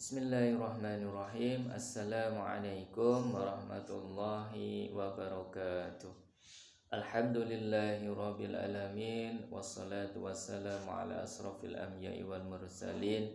Bismillahirrahmanirrahim. Assalamualaikum warahmatullahi wabarakatuh. Alhamdulillahi rabbil alamin. Wassalatu wassalamu ala asrafil anbiya'i wal mursalin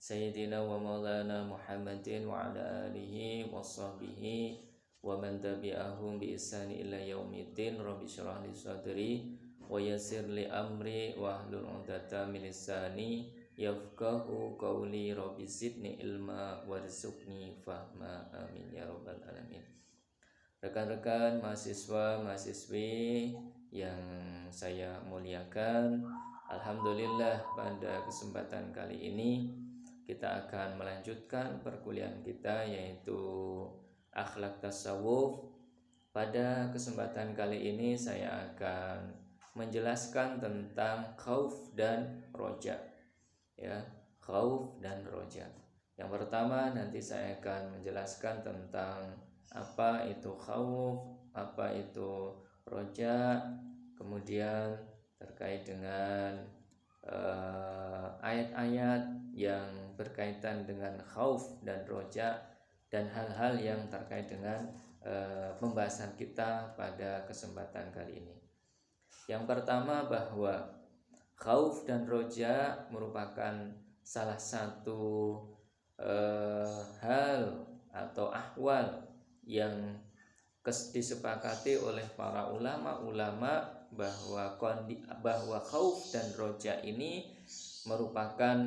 Sayyidina wa maulana Muhammadin wa ala alihi wa sahbihi wa man tabi'ahum bi ihsani ila yaumiddin. Rabbi syrah li sadri wa yassir li amri wa hlul 'uqdatam min lisani yafqahu qawli. Rabbi zidni ilma warzuqni fahma, amin ya rabbal alamin. Rekan-rekan mahasiswa mahasiswi yang saya muliakan, alhamdulillah pada kesempatan kali ini kita akan melanjutkan perkuliahan kita, yaitu akhlak tasawuf. Pada kesempatan kali ini saya akan menjelaskan tentang khauf dan roja, ya, khauf dan roja. Yang pertama nanti saya akan menjelaskan tentang apa itu khauf, apa itu roja, kemudian terkait dengan ayat-ayat yang berkaitan dengan khauf dan roja, dan hal-hal yang terkait dengan pembahasan kita pada kesempatan kali ini. Yang pertama, bahwa khauf dan roja merupakan salah satu hal atau ahwal yang disepakati oleh para ulama bahwa khauf dan roja ini merupakan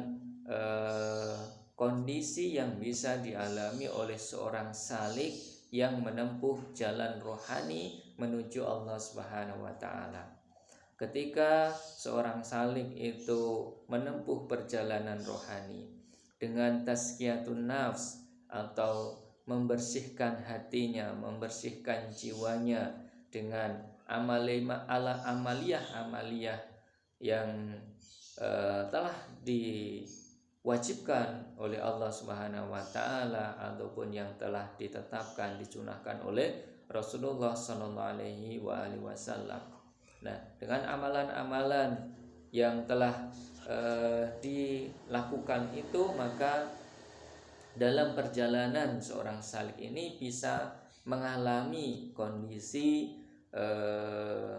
kondisi yang bisa dialami oleh seorang salik yang menempuh jalan rohani menuju Allah Subhanahu wa taala. Ketika seorang salik itu menempuh perjalanan rohani dengan tazkiyatun nafs atau membersihkan hatinya, membersihkan jiwanya dengan amaliyah yang telah diwajibkan oleh Allah Subhanahu wa taala ataupun yang telah ditetapkan disunahkan oleh Rasulullah sallallahu alaihi wasallam. Nah, dengan amalan-amalan yang telah dilakukan itu, maka dalam perjalanan seorang salik ini bisa mengalami kondisi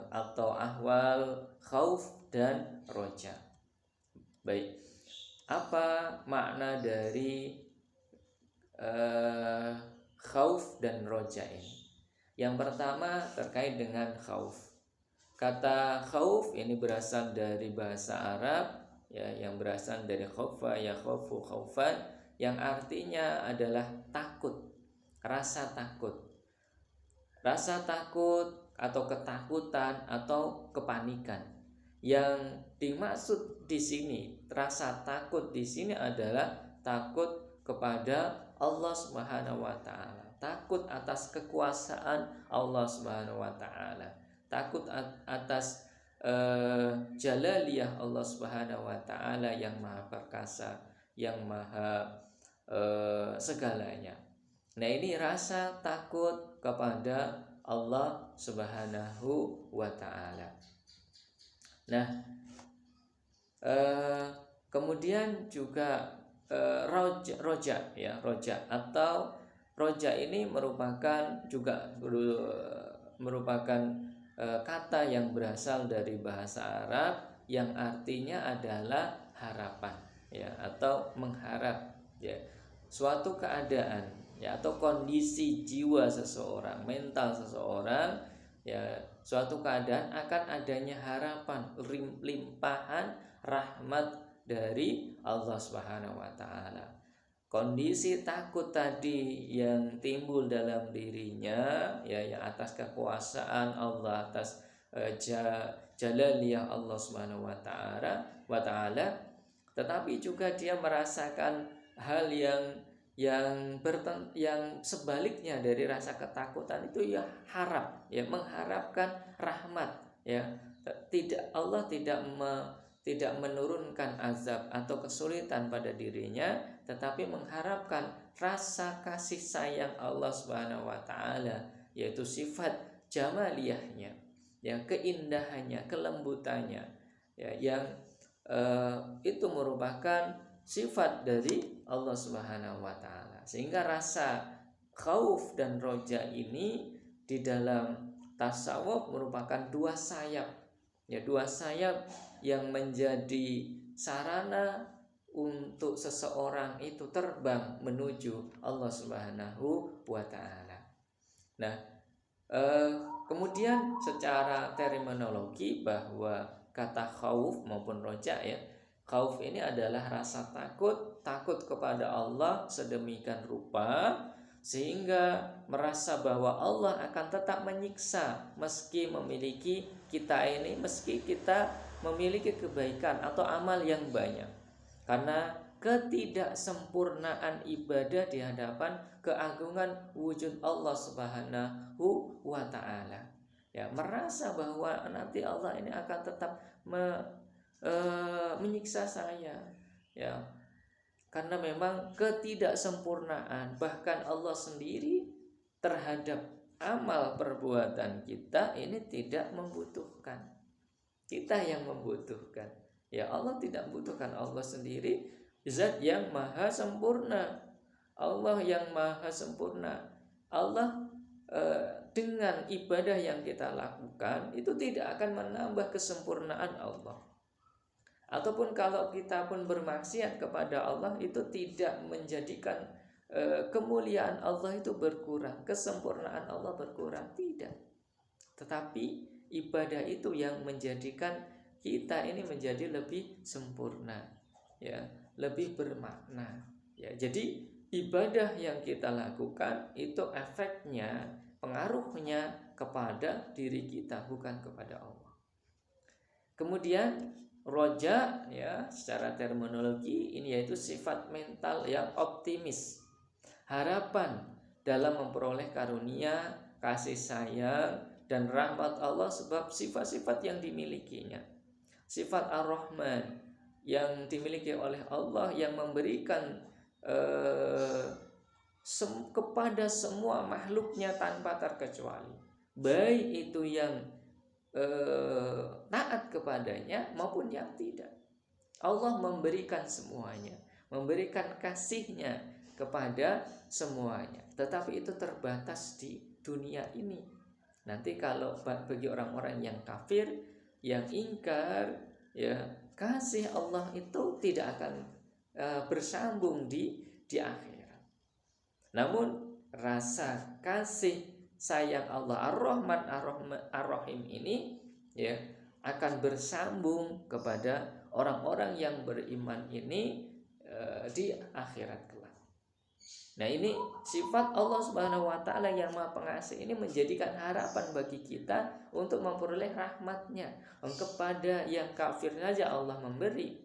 atau ahwal khauf dan roja. Baik, apa makna dari khauf dan roja ini? Yang pertama terkait dengan khauf. Kata khauf ini berasal dari bahasa Arab, ya, yang berasal dari khaufa ya khaufu khaufan, yang artinya adalah takut, rasa takut. Rasa takut atau ketakutan atau kepanikan. Yang dimaksud di sini, rasa takut di sini adalah takut kepada Allah Subhanahu wa taala, takut atas kekuasaan Allah Subhanahu wa taala, takut atas jalaliyah Allah Subhanahu wa taala yang maha perkasa, yang maha segalanya. Nah, ini rasa takut kepada Allah Subhanahu wa taala. Nah, kemudian juga roja ya, roja atau roja ini merupakan kata yang berasal dari bahasa Arab yang artinya adalah harapan, ya, atau mengharap, ya, suatu keadaan, ya, atau kondisi jiwa seseorang, mental seseorang, ya, suatu keadaan akan adanya harapan, limpahan rahmat dari Allah Subhanahu wa taala. Kondisi takut tadi yang timbul dalam dirinya, ya, yang atas kekuasaan Allah, atas jalaliyah Allah Subhanahu wa taala, tetapi juga dia merasakan hal yang sebaliknya dari rasa ketakutan itu, ya, harap, ya, mengharapkan rahmat, ya. Allah tidak menurunkan azab atau kesulitan pada dirinya, tetapi mengharapkan rasa kasih sayang Allah Subhanahu wa taala, yaitu sifat jamaliyahnya, yang keindahannya, kelembutannya, ya, yang itu merupakan sifat dari Allah Subhanahu wa taala. Sehingga rasa khauf dan roja ini di dalam tasawuf merupakan dua sayap. Ya, dua sayap yang menjadi sarana untuk seseorang itu terbang menuju Allah Subhanahu wa taala. Nah, kemudian secara terminologi bahwa kata khauf maupun roja ya, khauf ini adalah rasa takut kepada Allah sedemikian rupa sehingga merasa bahwa Allah akan tetap menyiksa meski kita memiliki kebaikan atau amal yang banyak. Karena ketidaksempurnaan ibadah di hadapan keagungan wujud Allah Subhanahu wa taala. Ya, merasa bahwa nanti Allah ini akan tetap menyiksa saya. Ya. Karena memang ketidaksempurnaan bahkan Allah sendiri terhadap amal perbuatan kita ini tidak membutuhkan. Kita yang membutuhkan. Ya, Allah tidak membutuhkan, Allah sendiri zat yang maha sempurna. Allah yang maha sempurna. Allah dengan ibadah yang kita lakukan itu tidak akan menambah kesempurnaan Allah. Ataupun kalau kita pun bermaksiat kepada Allah itu tidak menjadikan kemuliaan Allah itu berkurang, kesempurnaan Allah berkurang, tidak. Tetapi ibadah itu yang menjadikan kita ini menjadi lebih sempurna, ya, lebih bermakna. Ya, jadi ibadah yang kita lakukan itu efeknya, pengaruhnya kepada diri kita, bukan kepada Allah. Kemudian roja, ya, secara terminologi ini yaitu sifat mental yang optimis, harapan dalam memperoleh karunia, kasih sayang dan rahmat Allah sebab sifat-sifat yang dimilikinya. Sifat Ar-Rahman yang dimiliki oleh Allah yang memberikan kepada semua makhluknya tanpa terkecuali, baik itu yang taat kepadanya maupun yang tidak. Allah memberikan semuanya, memberikan kasihnya kepada semuanya. Tetapi itu terbatas di dunia ini. Nanti kalau bagi orang-orang yang kafir, yang ingkar, ya, kasih Allah itu tidak akan bersambung di akhirat. Namun rasa kasih sayang Allah Ar-Rahman Ar-Rahim ini, ya, akan bersambung kepada orang-orang yang beriman ini di akhirat kelak. Nah, ini sifat Allah Subhanahu wa taala yang Maha Pengasih ini menjadikan harapan bagi kita untuk memperoleh rahmat-Nya. Kepada yang kafir saja Allah memberi,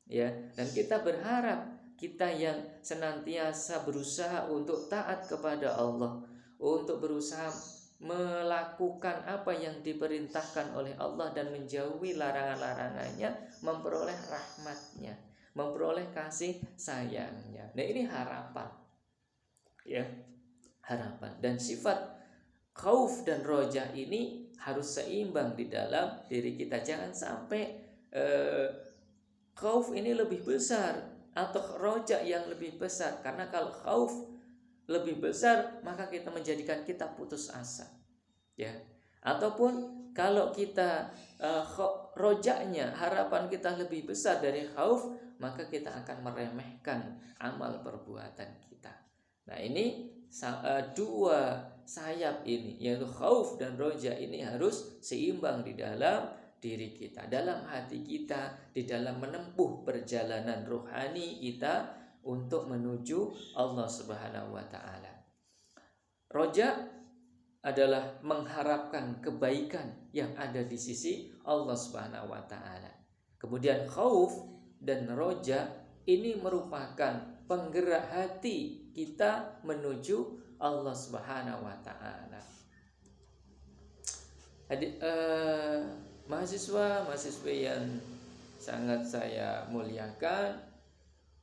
ya, dan kita berharap kita yang senantiasa berusaha untuk taat kepada Allah, untuk berusaha melakukan apa yang diperintahkan oleh Allah dan menjauhi larangan-larangannya, memperoleh rahmat-Nya, memperoleh kasih sayang-Nya. Nah, ini harapan, ya, harapan. Dan sifat khauf dan roja ini harus seimbang di dalam diri kita. Jangan sampai khauf ini lebih besar atau roja yang lebih besar. Karena kalau khauf lebih besar maka kita menjadikan kita putus asa, ya. Ataupun kalau kita rojanya, harapan kita lebih besar dari khauf, maka kita akan meremehkan amal perbuatan kita. Nah, ini dua sayap ini, yaitu khauf dan roja ini harus seimbang di dalam diri kita, dalam hati kita, di dalam menempuh perjalanan rohani kita untuk menuju Allah Subhanahu wa taala. Roja adalah mengharapkan kebaikan yang ada di sisi Allah Subhanahu wa taala. Kemudian khauf dan roja ini merupakan penggerak hati kita menuju Allah Subhanahu wa taala. Mahasiswa-mahasiswi yang sangat saya muliakan,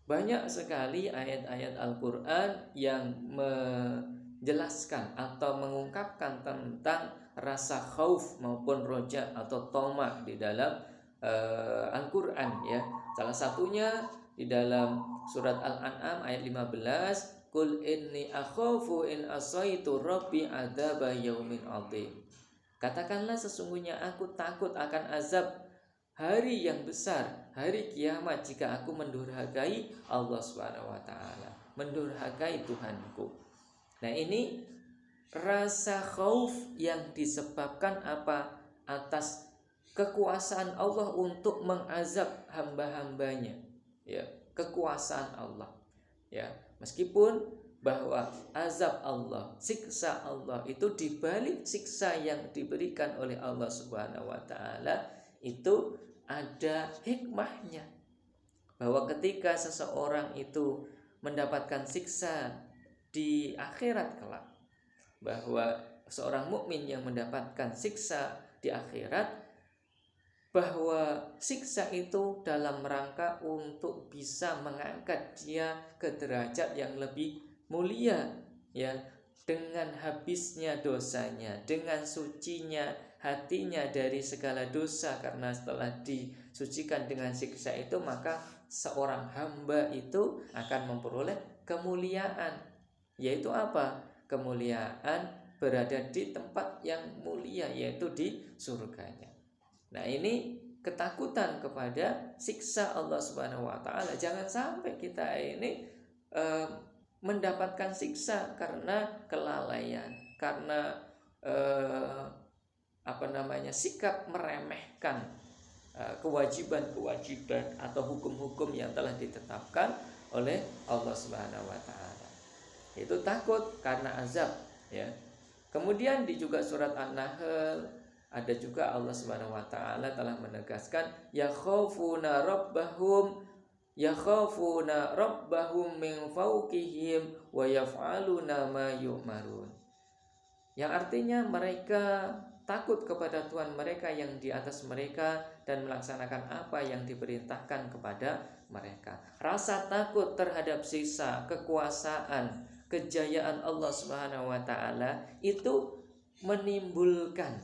banyak sekali ayat-ayat Al-Quran yang menjelaskan atau mengungkapkan tentang rasa khauf maupun roja atau toma di dalam Al-Quran, ya. Salah satunya di dalam surat Al-An'am ayat 15, Qul inni akhafu in asaitu rabbi adzaba yaumin adzim. Katakanlah sesungguhnya aku takut akan azab hari yang besar, hari kiamat jika aku mendurhakai Allah Subhanahu wa taala, mendurhakai Tuhanku. Nah, ini rasa khauf yang disebabkan apa? Atas kekuasaan Allah untuk mengazab hamba-hambanya. Ya, kekuasaan Allah. Ya, meskipun bahwa azab Allah, siksa Allah itu dibalik siksa yang diberikan oleh Allah Subhanahu wa taala itu ada hikmahnya. Bahwa ketika seseorang itu mendapatkan siksa di akhirat kelak, bahwa seorang mukmin yang mendapatkan siksa di akhirat, bahwa siksa itu dalam rangka untuk bisa mengangkat dia ke derajat yang lebih mulia, ya, dengan habisnya dosanya, dengan sucinya hatinya dari segala dosa, karena setelah disucikan dengan siksa itu maka seorang hamba itu akan memperoleh kemuliaan, yaitu apa? Kemuliaan berada di tempat yang mulia, yaitu di surganya. Nah, ini ketakutan kepada siksa Allah Subhanahu wa taala. Jangan sampai kita ini mendapatkan siksa karena kelalaian, karena sikap meremehkan kewajiban-kewajiban atau hukum-hukum yang telah ditetapkan oleh Allah Subhanahu wa taala. Itu takut karena azab, ya. Kemudian di juga surat An-Nahl ada juga Allah Subhanahu wa taala telah menegaskan yakhafuna rabbahum min fawqihim wa yaf'aluna ma yu'marun. Yang artinya mereka takut kepada Tuhan mereka yang di atas mereka dan melaksanakan apa yang diperintahkan kepada mereka. Rasa takut terhadap siksa, kekuasaan, kejayaan Allah Subhanahu wa taala itu menimbulkan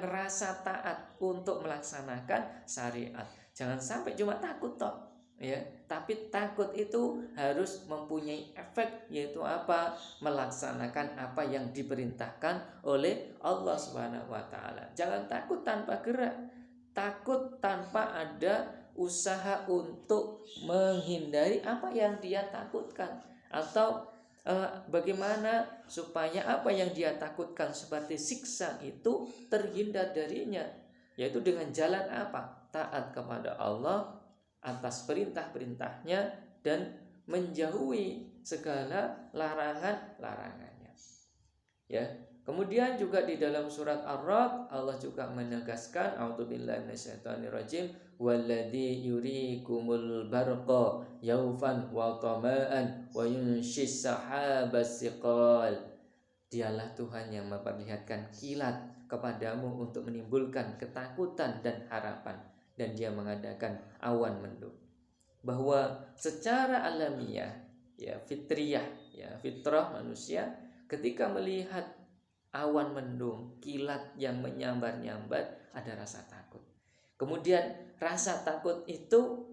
rasa taat untuk melaksanakan syariat. Jangan sampai cuma takut toh, ya, tapi takut itu harus mempunyai efek, yaitu apa? Melaksanakan apa yang diperintahkan oleh Allah Subhanahu wa taala. Jangan takut tanpa gerak, takut tanpa ada usaha untuk menghindari apa yang dia takutkan, atau bagaimana supaya apa yang dia takutkan seperti siksa itu terhindar darinya, yaitu dengan jalan apa? Taat kepada Allah atas perintah-perintahnya dan menjauhi segala larangan-larangannya. Ya. Kemudian juga di dalam surat Ar-Ra'd Allah juga menegaskan a'udzubillahi minasyaitonirrajim walladzi yurikumul barqa yaufan wa tama'an wa yunshis sahabas siqal. Dialah Tuhan yang memperlihatkan kilat kepadamu untuk menimbulkan ketakutan dan harapan, dan dia mengadakan awan mendung. Bahwa secara alamiah, ya, fitriyah, ya, fitrah manusia ketika melihat awan mendung, kilat yang menyambar-nyambar, ada rasa takut. Kemudian rasa takut itu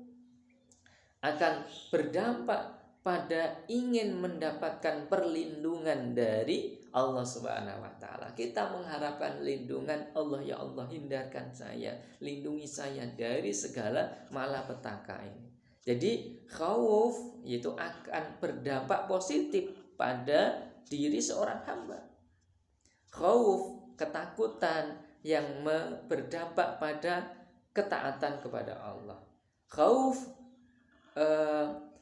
akan berdampak pada ingin mendapatkan perlindungan dari Allah Subhanahu wa taala. Kita mengharapkan lindungan Allah, ya Allah hindarkan saya, lindungi saya dari segala malapetaka ini. Jadi khauf itu akan berdampak positif pada diri seorang hamba. Khauf, ketakutan yang berdampak pada ketaatan kepada Allah. Khauf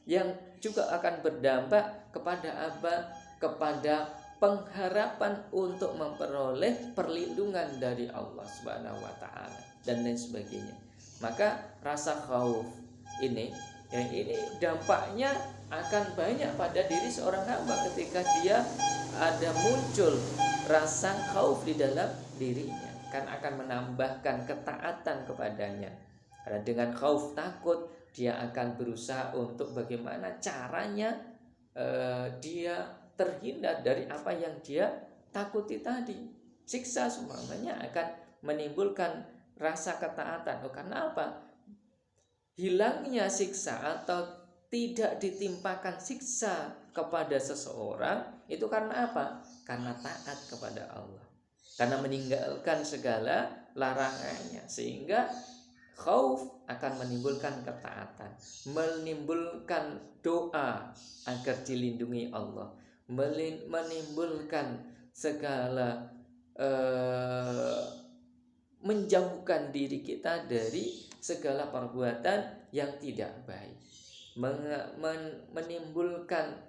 yang juga akan berdampak kepada apa? Kepada pengharapan untuk memperoleh perlindungan dari Allah Subhanahu wa taala dan lain sebagainya. Maka rasa khauf ini dampaknya akan banyak pada diri seorang hamba ketika dia ada muncul rasa khauf di dalam dirinya, kan akan menambahkan ketaatan kepadanya. Karena dengan khauf, takut, dia akan berusaha untuk bagaimana caranya dia terhindar dari apa yang dia takuti tadi. Siksa semuanya akan menimbulkan rasa ketaatan. Karena apa? hilangnya siksa atau tidak ditimpakan siksa kepada seseorang itu karena apa? Karena taat kepada Allah, karena meninggalkan segala larangannya, sehingga khauf akan menimbulkan ketaatan, menimbulkan doa agar dilindungi Allah, menimbulkan segala menjauhkan diri kita dari segala perbuatan yang tidak baik, menimbulkan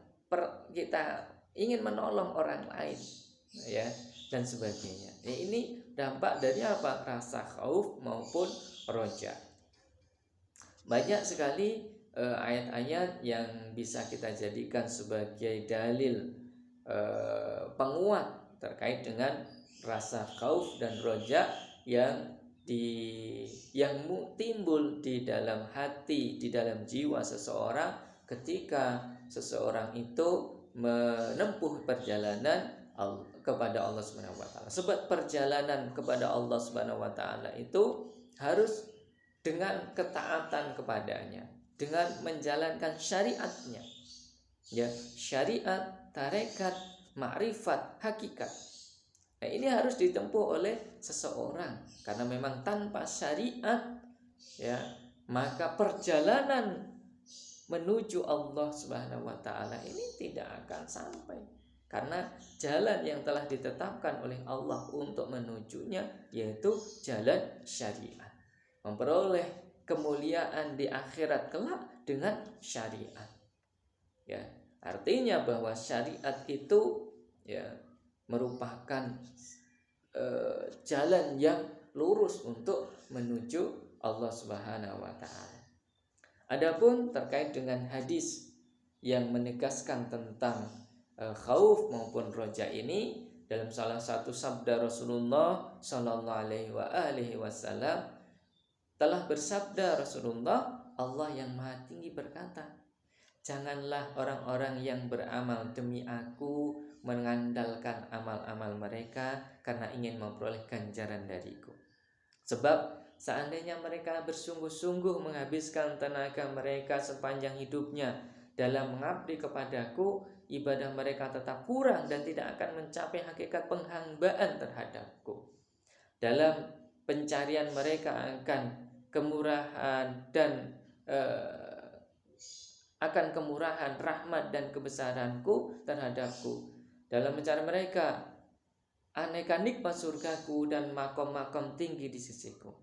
kita ingin menolong orang lain, ya, dan sebagainya. Ini dampak dari apa? Rasa khauf maupun roja. Banyak sekali ayat-ayat yang bisa kita jadikan sebagai dalil penguat terkait dengan rasa khauf dan roja yang timbul di dalam hati, di dalam jiwa seseorang ketika seseorang itu menempuh perjalanan kepada Allah Subhanahu wa taala. Sebab perjalanan kepada Allah Subhanahu wa taala itu harus dengan ketaatan kepadanya, dengan menjalankan syariatnya. Ya, syariat, tarekat, ma'rifat, hakikat. Nah, ini harus ditempuh oleh seseorang, karena memang tanpa syariat, ya, maka perjalanan menuju Allah Subhanahu wa taala ini tidak akan sampai. Karena jalan yang telah ditetapkan oleh Allah untuk menujunya yaitu jalan syariat. Memperoleh kemuliaan di akhirat kelak dengan syariat. Ya, artinya bahwa syariat itu, ya, merupakan jalan yang lurus untuk menuju Allah Subhanahu wa taala. Adapun terkait dengan hadis yang menegaskan tentang khauf maupun roja ini, dalam salah satu sabda Rasulullah sallallahu alaihi wasallam telah bersabda Rasulullah, Allah yang Maha Tinggi berkata, janganlah orang-orang yang beramal demi aku mengandalkan amal-amal mereka karena ingin memperoleh ganjaran dariku. Sebab seandainya mereka bersungguh-sungguh menghabiskan tenaga mereka sepanjang hidupnya dalam mengabdi kepadaku, ibadah mereka tetap kurang dan tidak akan mencapai hakikat penghambaan terhadapku. Dalam pencarian mereka akan kemurahan dan akan kemurahan, rahmat dan kebesaranku terhadapku. Dalam mencari mereka aneka nikmat surgaku dan makom-makom tinggi di sisiku.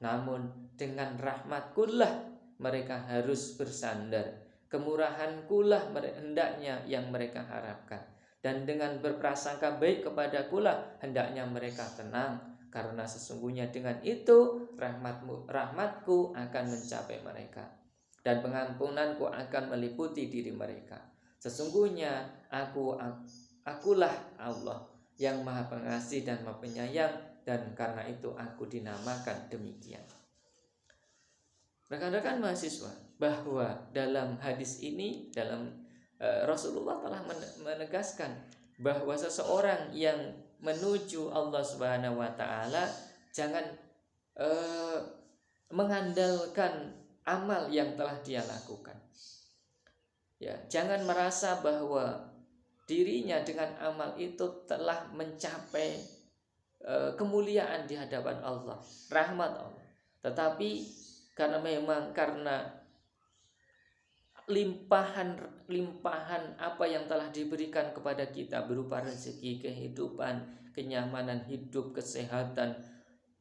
Namun dengan rahmatku lah mereka harus bersandar, kemurahanku lah hendaknya yang mereka harapkan, dan dengan berprasangka baik kepadaku lah hendaknya mereka tenang, karena sesungguhnya dengan itu rahmatku akan mencapai mereka dan pengampunanku akan meliputi diri mereka. Sesungguhnya akulah Allah yang Maha Pengasih dan Maha Penyayang, dan karena itu aku dinamakan demikian. Rekan-rekan mahasiswa, bahwa dalam hadis ini, dalam Rasulullah telah menegaskan bahwa seseorang yang menuju Allah Subhanahu wa taala jangan mengandalkan amal yang telah dia lakukan. Ya, jangan merasa bahwa dirinya dengan amal itu telah mencapai kemuliaan di hadapan Allah, rahmat Allah. Tetapi karena limpahan apa yang telah diberikan kepada kita berupa rezeki, kehidupan, kenyamanan hidup, kesehatan,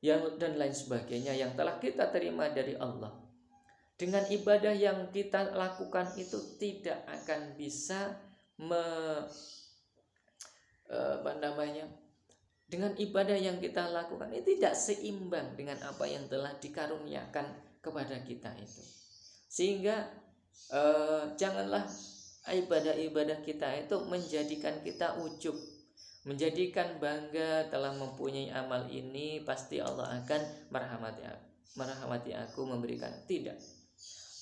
dan lain sebagainya yang telah kita terima dari Allah, dengan ibadah yang kita lakukan itu tidak akan bisa dengan ibadah yang kita lakukan itu tidak seimbang dengan apa yang telah dikaruniakan kepada kita itu. Sehingga janganlah ibadah-ibadah kita itu menjadikan kita ujub, menjadikan bangga telah mempunyai amal ini, pasti Allah akan merahmati aku, memberikan. Tidak.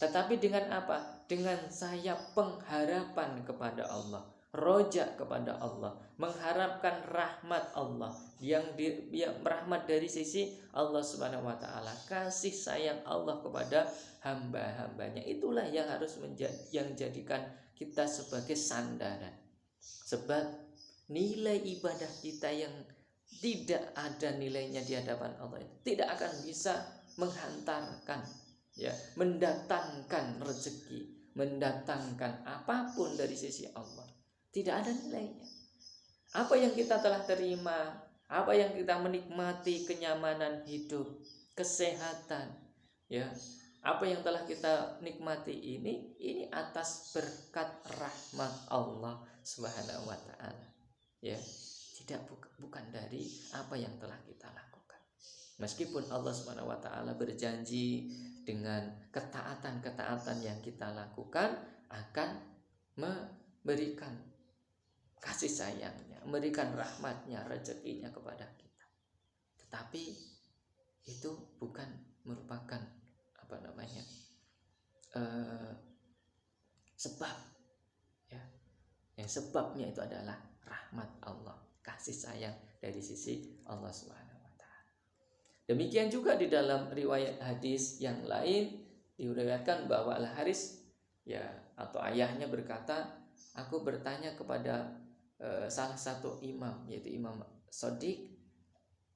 Tetapi dengan apa? Dengan sayap pengharapan kepada Allah. roja kepada Allah, mengharapkan rahmat Allah, yang rahmat dari sisi Allah Subhanahu wa taala, kasih sayang Allah kepada hamba-hambanya. Itulah yang harus jadikan kita sebagai sandaran. Sebab nilai ibadah kita yang tidak ada nilainya di hadapan Allah itu tidak akan bisa menghantarkan, mendatangkan rezeki, mendatangkan apapun dari sisi Allah. Tidak ada nilainya. Apa yang kita telah terima, apa yang kita menikmati, kenyamanan hidup, kesehatan, apa yang telah kita nikmati ini atas berkat rahmat Allah Subhanahu wa taala. Bukan dari apa yang telah kita lakukan. Meskipun Allah Subhanahu wa taala berjanji dengan ketaatan-ketaatan yang kita lakukan akan memberikan kasih sayangnya, memberikan rahmatnya, rezekinya kepada kita. Tetapi itu bukan merupakan sebab. Yang sebabnya itu adalah rahmat Allah, kasih sayang dari sisi Allah Subhanahu wa taala. Demikian juga di dalam riwayat hadis yang lain diriwayatkan bahwa Al-Haris atau ayahnya berkata, aku bertanya kepada salah satu imam, yaitu Imam Shadiq,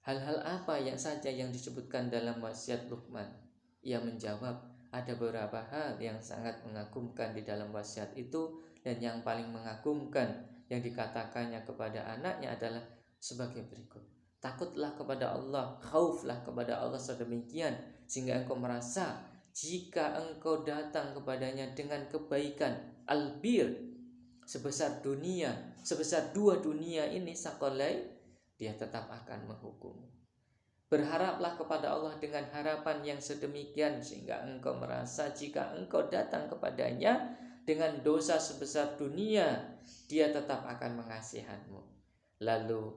hal-hal apa saja yang disebutkan dalam wasiat Luqman. Ia menjawab, ada beberapa hal yang sangat mengagumkan di dalam wasiat itu, dan yang paling mengagumkan yang dikatakannya kepada anaknya adalah sebagai berikut. Takutlah kepada Allah, khauflah kepada Allah sedemikian sehingga engkau merasa jika engkau datang kepadanya dengan kebaikan albir sebesar dua dunia ini sakolai, dia tetap akan menghukum. Berharaplah kepada Allah dengan harapan yang sedemikian sehingga engkau merasa jika engkau datang kepadanya dengan dosa sebesar dunia, dia tetap akan mengasihanmu. Lalu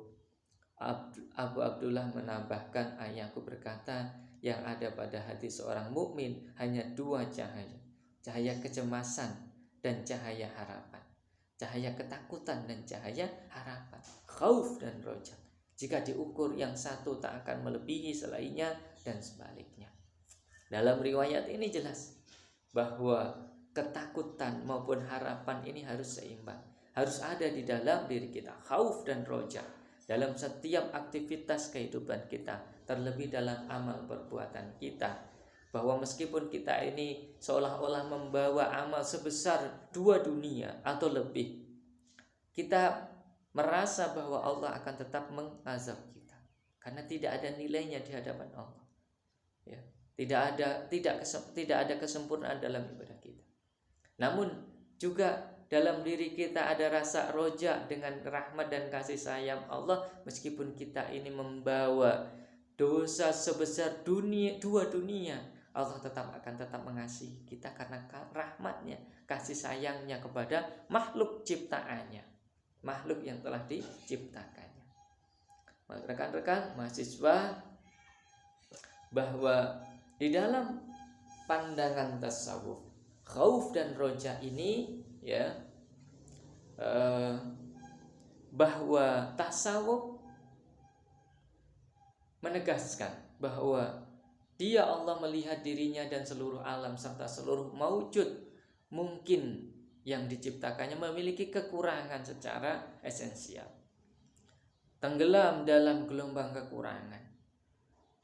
Abu Abdullah menambahkan, ayahku berkata, yang ada pada hati seorang mukmin hanya dua cahaya, cahaya kecemasan dan cahaya harapan, cahaya ketakutan dan cahaya harapan, khauf dan roja. Jika diukur, yang satu tak akan melebihi selainnya dan sebaliknya. Dalam riwayat ini jelas bahwa ketakutan maupun harapan ini harus seimbang, harus ada di dalam diri kita, khauf dan roja, dalam setiap aktivitas kehidupan kita, terlebih dalam amal perbuatan kita. Bahwa meskipun kita ini seolah-olah membawa amal sebesar dua dunia atau lebih, kita merasa bahwa Allah akan tetap mengazab kita karena tidak ada nilainya di hadapan Allah. Tidak ada kesempurnaan dalam ibadah kita. Namun juga dalam diri kita ada rasa roja dengan rahmat dan kasih sayang Allah, meskipun kita ini membawa dosa sebesar dua dunia, Allah akan tetap mengasihi kita karena rahmatnya, kasih sayangnya kepada makhluk ciptaannya, makhluk yang telah diciptakannya. Rekan-rekan mahasiswa, bahwa di dalam pandangan tasawuf, khauf dan roja ini bahwa tasawuf menegaskan bahwa dia Allah melihat dirinya dan seluruh alam serta seluruh maujud mungkin yang diciptakannya memiliki kekurangan secara esensial, tenggelam dalam gelombang kekurangan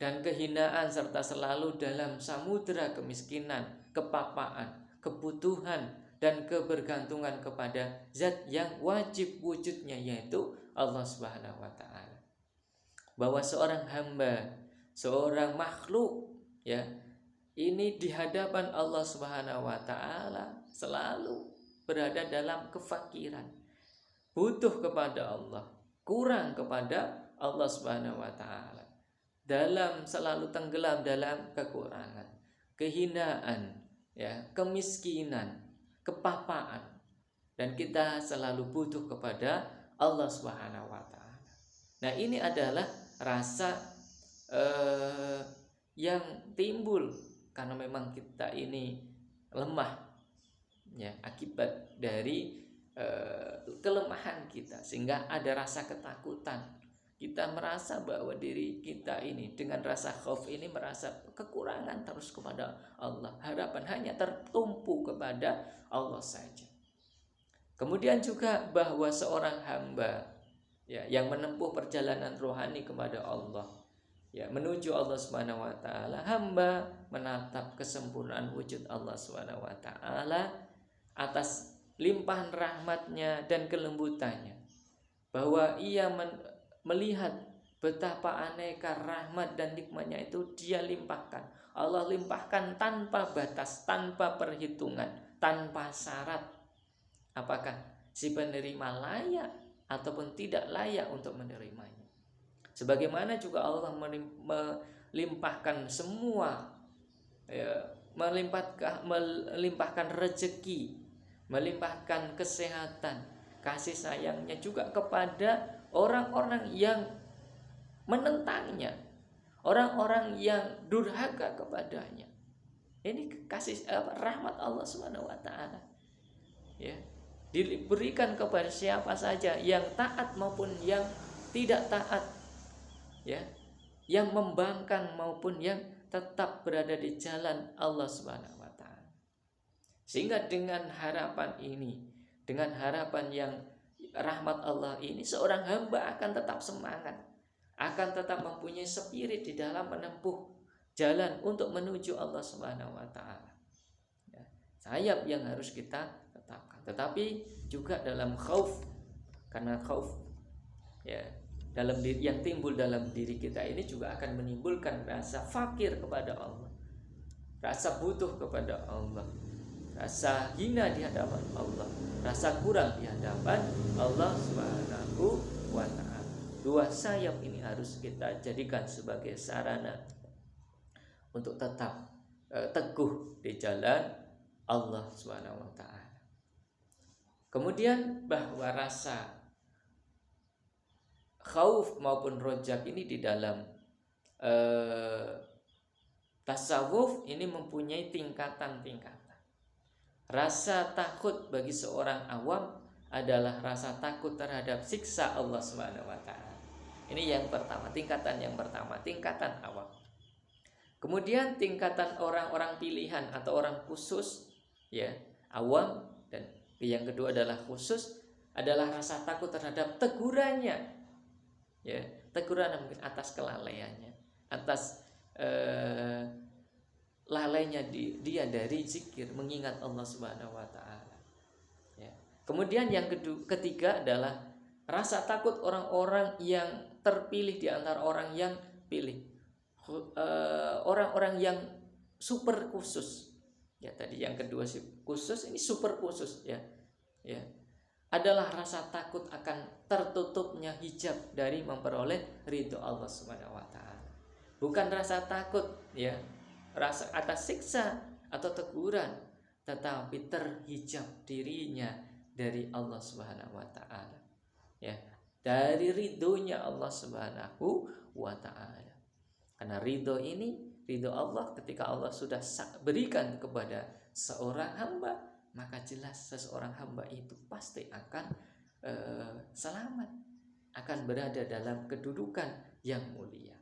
dan kehinaan serta selalu dalam samudera kemiskinan, kepapaan, kebutuhan dan kebergantungan kepada zat yang wajib wujudnya, yaitu Allah Subhanahu wa taala. Bahwa seorang hamba, seorang makhluk ini di hadapan Allah Subhanahu wa taala selalu berada dalam kefakiran, butuh kepada Allah, kurang kepada Allah Subhanahu wa taala, selalu tenggelam dalam kekurangan, kehinaan, kemiskinan, kepapaan, dan kita selalu butuh kepada Allah Subhanahu wa taala. Nah, ini adalah rasa yang timbul karena memang kita ini lemah, akibat dari kelemahan kita, sehingga ada rasa ketakutan. Kita merasa bahwa diri kita ini dengan rasa khauf ini merasa kekurangan terus kepada Allah. Harapan hanya tertumpu kepada Allah saja. Kemudian juga bahwa seorang hamba ya yang menempuh perjalanan rohani kepada Allah, ya menuju Allah Subhanahu wa taala, hamba menatap kesempurnaan wujud Allah Subhanahu wa taala atas limpahan rahmatnya dan kelembutannya, bahwa ia melihat betapa aneka rahmat dan nikmatnya itu dia limpahkan. Allah limpahkan tanpa batas, tanpa perhitungan, tanpa syarat. Apakah si penerima layak ataupun tidak layak untuk menerimanya. Sebagaimana juga Allah melimpahkan semua, ya, melimpahkan rezeki, melimpahkan kesehatan, kasih sayangnya juga kepada orang-orang yang menentangnya, orang-orang yang durhaka kepadanya. Ini kasih rahmat Allah Subhanahu wa taala. Ya, diberikan kepada siapa saja, yang taat maupun yang tidak taat. Ya, yang membangkang maupun yang tetap berada di jalan Allah Subhanahu wa taala. Sehingga dengan harapan ini, dengan harapan yang rahmat Allah ini, seorang hamba akan tetap semangat, akan tetap mempunyai spirit di dalam menempuh jalan untuk menuju Allah Subhanahu wa taala. Ya, sayap yang harus kita tetapkan. Tetapi juga dalam khauf, karena khauf ya dalam diri, yang timbul dalam diri kita ini juga akan menimbulkan rasa fakir kepada Allah, rasa butuh kepada Allah, rasa hina di hadapan Allah, rasa kurang di hadapan Allah Subhanahu wa taala. Dua sayap ini harus kita jadikan sebagai sarana untuk tetap teguh di jalan Allah Subhanahu wa taala. Kemudian bahwa rasa khauf maupun rojak ini di dalam tasawuf ini mempunyai tingkatan-tingkatan. Rasa takut bagi seorang awam adalah rasa takut terhadap siksa Allah Subhanahu wa taala. Ini yang pertama, tingkatan yang pertama, tingkatan awam. Kemudian tingkatan orang-orang pilihan atau orang khusus, ya, awam, dan yang kedua adalah khusus, adalah rasa takut terhadap tegurannya, ya, teguran mungkin atas kelalaiannya, atas lalainya dia dari zikir, mengingat Allah Subhanahu wa taala. Ya. Kemudian yang ketiga adalah rasa takut orang-orang yang terpilih di antara orang yang pilih, orang-orang yang super khusus. Ya, tadi yang kedua sih khusus, ini super khusus, ya. Ya. Adalah rasa takut akan tertutupnya hijab dari memperoleh ridho Allah Subhanahu wa taala. Bukan rasa takut, ya, rasa atas siksa atau teguran, tetapi terhijab dirinya dari Allah Subhanahu wa taala. Ya, dari ridhonya Allah Subhanahu wa taala. Karena ridho ini, ridho Allah, ketika Allah sudah berikan kepada seorang hamba, maka jelas seseorang hamba itu pasti akan selamat, akan berada dalam kedudukan yang mulia.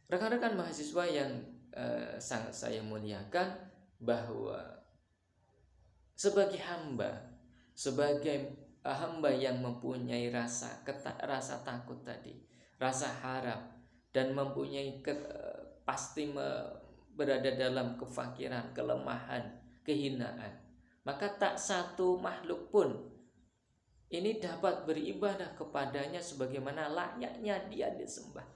Rekan-rekan mahasiswa yang sangat saya muliakan, bahwa sebagai hamba yang mempunyai rasa takut tadi, rasa harap, dan mempunyai pasti berada dalam kefakiran, kelemahan, kehinaan, maka tak satu makhluk pun ini dapat beribadah kepadanya sebagaimana layaknya dia disembah.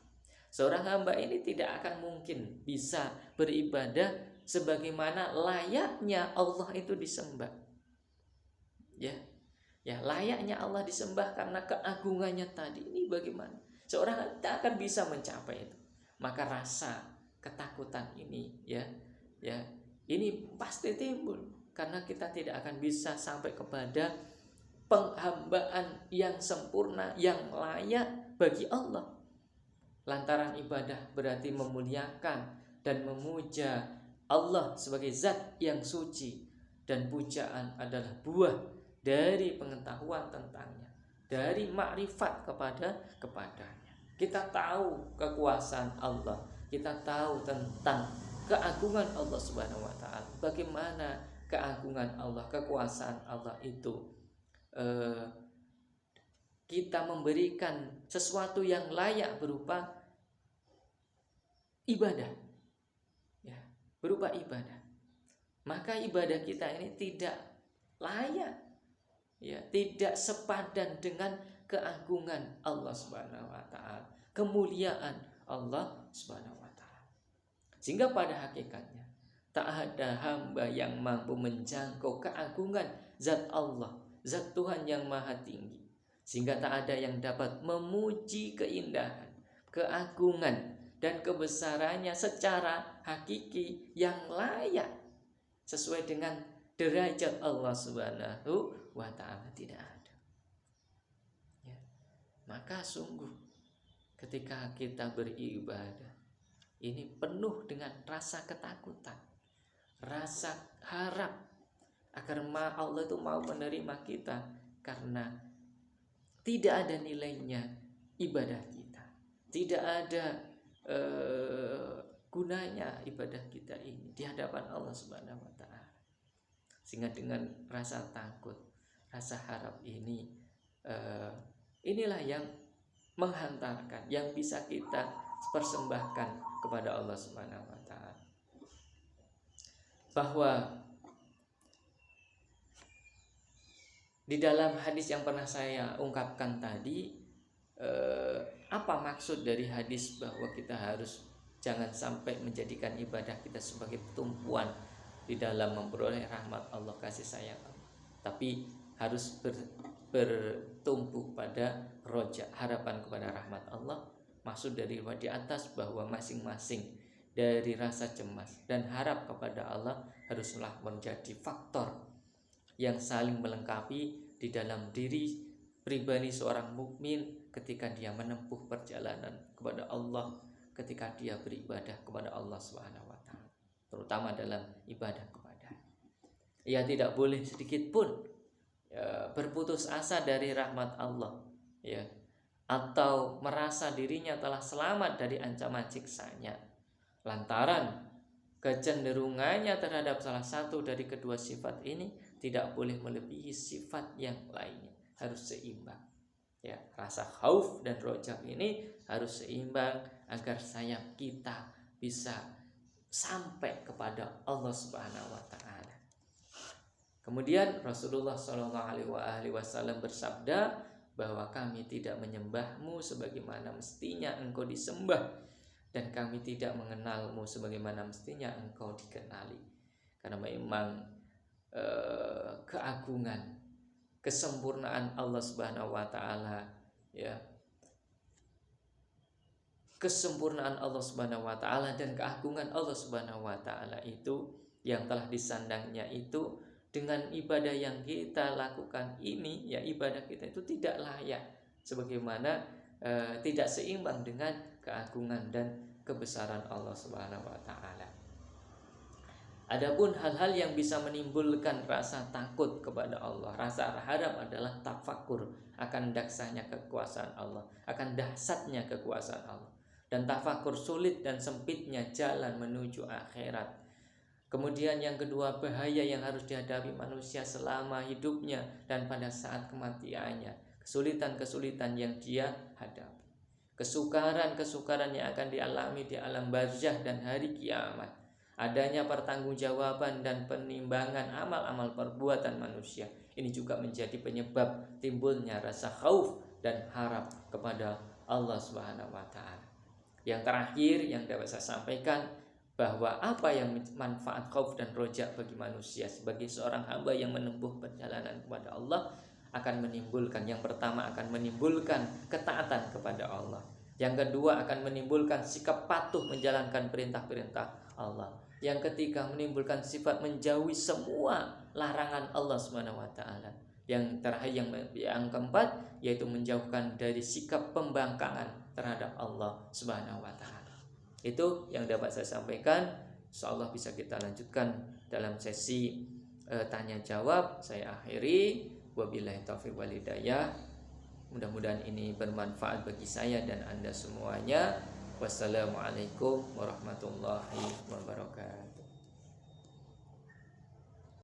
Seorang hamba ini tidak akan mungkin bisa beribadah sebagaimana layaknya Allah itu disembah. Ya, layaknya Allah disembah karena keagungannya tadi. Ini bagaimana? Seorang tidak akan bisa mencapai itu. Maka rasa ketakutan ini, ya, ini pasti timbul karena kita tidak akan bisa sampai kepada penghambaan yang sempurna, yang layak bagi Allah. Lantaran ibadah berarti memuliakan dan memuja Allah sebagai zat yang suci, dan pujaan adalah buah dari pengetahuan tentangnya, dari makrifat kepadanya. Kita tahu kekuasaan Allah, kita tahu tentang keagungan Allah Subhanahu wa taala. Bagaimana keagungan Allah, kekuasaan Allah itu kita memberikan sesuatu yang layak berupa ibadah, ya, berupa ibadah. Maka ibadah kita ini tidak layak, ya, tidak sepadan dengan keagungan Allah Subhanahu wa taala, kemuliaan Allah Subhanahu wa taala. Sehingga pada hakikatnya tak ada hamba yang mampu menjangkau keagungan zat Allah, zat Tuhan yang maha tinggi, sehingga tak ada yang dapat memuji keindahan, keagungan, dan kebesarannya secara hakiki yang layak sesuai dengan derajat Allah Subhanahu wa taala. Tidak ada, ya. Maka sungguh ketika kita beribadah ini penuh dengan rasa ketakutan, rasa harap agar Allah itu mau menerima kita, karena tidak ada nilainya ibadah kita, tidak ada gunanya ibadah kita ini di hadapan Allah Subhanahu wa taala. Sehingga dengan rasa takut, rasa harap ini, inilah yang menghantarkan, yang bisa kita persembahkan kepada Allah Subhanahu wa taala. Bahwa di dalam hadis yang pernah saya ungkapkan tadi, apa maksud dari hadis bahwa kita harus jangan sampai menjadikan ibadah kita sebagai tumpuan di dalam memperoleh rahmat Allah, kasih sayang Allah, tapi harus bertumpu pada roja, harapan kepada rahmat Allah. Maksud dari di atas bahwa masing-masing dari rasa cemas dan harap kepada Allah haruslah menjadi faktor yang saling melengkapi di dalam diri pribadi seorang mukmin ketika dia menempuh perjalanan kepada Allah, ketika dia beribadah kepada Allah Subhanahu wa taala, terutama dalam ibadah kepada. Ia tidak boleh sedikit pun berputus asa dari rahmat Allah, ya, atau merasa dirinya telah selamat dari ancaman siksanya lantaran kecenderungannya terhadap salah satu dari kedua sifat ini tidak boleh melebihi sifat yang lainnya, harus seimbang. Ya, rasa khauf dan roja ini harus seimbang agar sayap kita bisa sampai kepada Allah Subhanahu wa taala. Kemudian Rasulullah SAW bersabda bahwa kami tidak menyembahmu sebagaimana mestinya engkau disembah, dan kami tidak mengenalmu sebagaimana mestinya engkau dikenali. Karena memang keagungan, kesempurnaan Allah Subhanahu wa taala, ya, kesempurnaan Allah Subhanahu wa taala dan keagungan Allah Subhanahu wa taala itu yang telah disandangnya itu dengan ibadah yang kita lakukan ini, ya, ibadah kita itu tidak layak, sebagaimana tidak seimbang dengan keagungan dan kebesaran Allah Subhanahu wa taala. Adapun hal-hal yang bisa menimbulkan rasa takut kepada Allah, rasa harap adalah tafakur akan dahsyatnya kekuasaan Allah, akan dahsyatnya kekuasaan Allah, dan tafakur sulit dan sempitnya jalan menuju akhirat. Kemudian yang kedua, bahaya yang harus dihadapi manusia selama hidupnya dan pada saat kematiannya, kesulitan-kesulitan yang dia hadapi, kesukaran-kesukaran yang akan dialami di alam barzah dan hari kiamat, adanya pertanggungjawaban dan penimbangan amal-amal perbuatan manusia. Ini juga menjadi penyebab timbulnya rasa khauf dan harap kepada Allah Subhanahu wa taala. Yang terakhir yang dapat saya sampaikan, bahwa apa yang manfaat khauf dan roja bagi manusia sebagai seorang hamba yang menempuh perjalanan kepada Allah akan menimbulkan, yang pertama akan menimbulkan ketaatan kepada Allah, yang kedua akan menimbulkan sikap patuh menjalankan perintah-perintah Allah, yang ketiga menimbulkan sifat menjauhi semua larangan Allah Subhanahu wa taala, yang terakhir yang keempat yaitu menjauhkan dari sikap pembangkangan terhadap Allah Subhanahu wa taala. Itu yang dapat saya sampaikan. Insyaallah bisa kita lanjutkan dalam sesi tanya jawab. Saya akhiri, wabillahi taufiq wal hidayah. Mudah-mudahan ini bermanfaat bagi saya dan Anda semuanya. Wassalamualaikum warahmatullahi wabarakatuh.